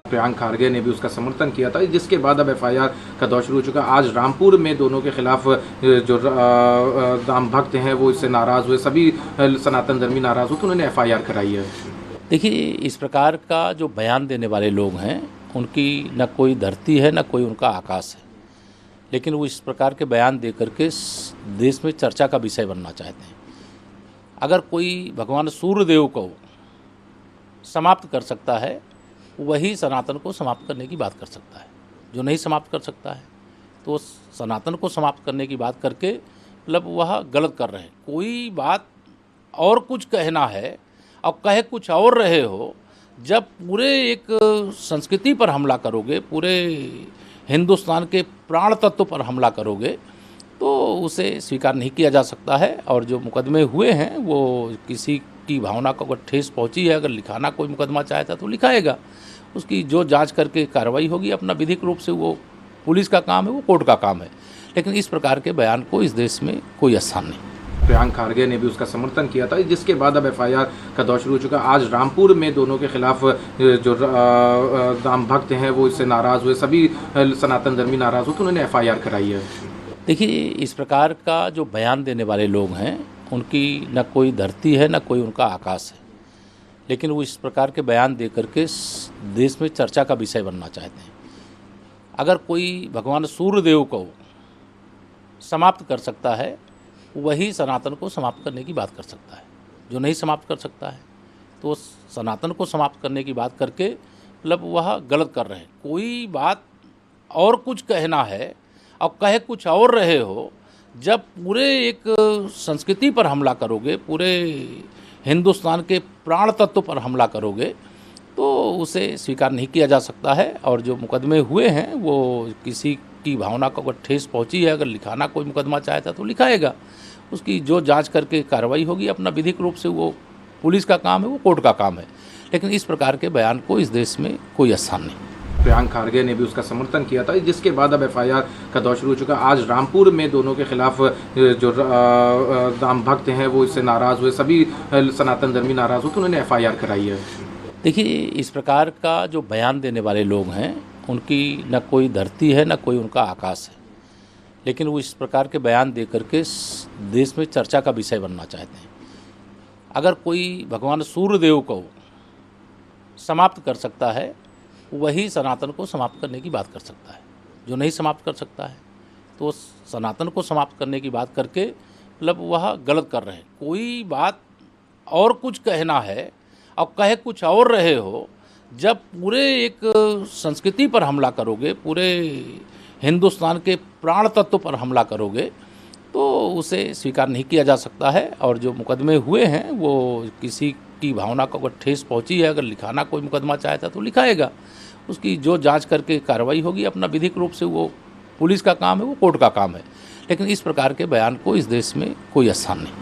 प्रियंका खारगे ने भी उसका समर्थन किया था, जिसके बाद अब एफआईआर का दौर शुरू हो चुका। आज रामपुर में दोनों के खिलाफ जो राम भक्त हैं वो इससे नाराज़ हुए, सभी सनातन धर्मी नाराज़ हुए तो उन्होंने एफआईआर कराई है। देखिए, इस प्रकार का जो बयान देने वाले लोग हैं उनकी न कोई धरती है न कोई उनका आकाश है, लेकिन वो इस प्रकार के बयान दे करके देश में चर्चा का विषय बनना चाहते हैं। अगर कोई भगवान सूर्यदेव को समाप्त कर सकता है, वही सनातन को समाप्त करने की बात कर सकता है। जो नहीं समाप्त कर सकता है तो सनातन को समाप्त करने की बात करके मतलब वह गलत कर रहे हैं। कोई बात और कुछ कहना है और कहे कुछ और रहे हो, जब पूरे एक संस्कृति पर हमला करोगे, पूरे हिंदुस्तान के प्राण तत्व पर हमला करोगे तो उसे स्वीकार नहीं किया जा सकता है। और जो मुकदमे हुए हैं वो किसी की भावना को अगर ठेस पहुंची है, अगर लिखाना कोई मुकदमा चाहता तो लिखाएगा, उसकी जो जांच करके कार्रवाई होगी अपना विधिक रूप से, वो पुलिस का काम है, वो कोर्ट का काम है। लेकिन इस प्रकार के बयान को इस देश में कोई स्थान नहीं। प्रियंका खारगे ने भी उसका समर्थन किया था, जिसके बाद अब एफआईआर का दौर शुरू हो चुका। आज रामपुर में दोनों के खिलाफ जो राम भक्त हैं वो इससे नाराज़ हुए, सभी सनातन धर्मी नाराज़ हुए तो उन्होंने एफआईआर कराई है। देखिए, इस प्रकार का जो बयान देने वाले लोग हैं उनकी न कोई धरती है न कोई उनका आकाश है, लेकिन वो इस प्रकार के बयान दे करके देश में चर्चा का विषय बनना चाहते हैं। अगर कोई भगवान सूर्यदेव को समाप्त कर सकता है, वही सनातन को समाप्त करने की बात कर सकता है। जो नहीं समाप्त कर सकता है तो सनातन को समाप्त करने की बात करके मतलब वह गलत कर रहे हैं। कोई बात और कुछ कहना है और कहे कुछ और रहे हो, जब पूरे एक संस्कृति पर हमला करोगे, पूरे हिंदुस्तान के प्राण तत्व पर हमला करोगे तो उसे स्वीकार नहीं किया जा सकता है। और जो मुकदमे हुए हैं वो किसी की भावना को अगर ठेस पहुंची है, अगर लिखाना कोई मुकदमा चाहता तो लिखाएगा, उसकी जो जांच करके कार्रवाई होगी अपना विधिक रूप से, वो पुलिस का काम है, वो कोर्ट का काम है। लेकिन इस प्रकार के बयान को इस देश में कोई स्थान नहीं। प्रियंका खारगे ने भी उसका समर्थन किया था, जिसके बाद अब एफआईआर का दौर शुरू हो चुका। आज रामपुर में दोनों के खिलाफ जो राम भक्त हैं वो इससे नाराज़ हुए, सभी सनातन धर्मी नाराज़ हुए तो उन्होंने एफआईआर कराई है। देखिए, इस प्रकार का जो बयान देने वाले लोग हैं उनकी न कोई धरती है न कोई उनका आकाश है, लेकिन वो इस प्रकार के बयान दे करके देश में चर्चा का विषय बनना चाहते हैं। अगर कोई भगवान सूर्यदेव को समाप्त कर सकता है, वही सनातन को समाप्त करने की बात कर सकता है। जो नहीं समाप्त कर सकता है तो सनातन को समाप्त करने की बात करके मतलब वह गलत कर रहे हैं। कोई बात और कुछ कहना है और कहे कुछ और रहे हो, जब पूरे एक संस्कृति पर हमला करोगे, पूरे हिंदुस्तान के प्राण तत्व पर हमला करोगे तो उसे स्वीकार नहीं किया जा सकता है। और जो मुकदमे हुए हैं वो किसी की भावना को अगर ठेस पहुंची है, अगर लिखाना कोई मुकदमा चाहता तो लिखाएगा, उसकी जो जांच करके कार्रवाई होगी अपना विधिक रूप से, वो पुलिस का काम है, वो कोर्ट का काम है। लेकिन इस प्रकार के बयान को इस देश में कोई स्थान नहीं।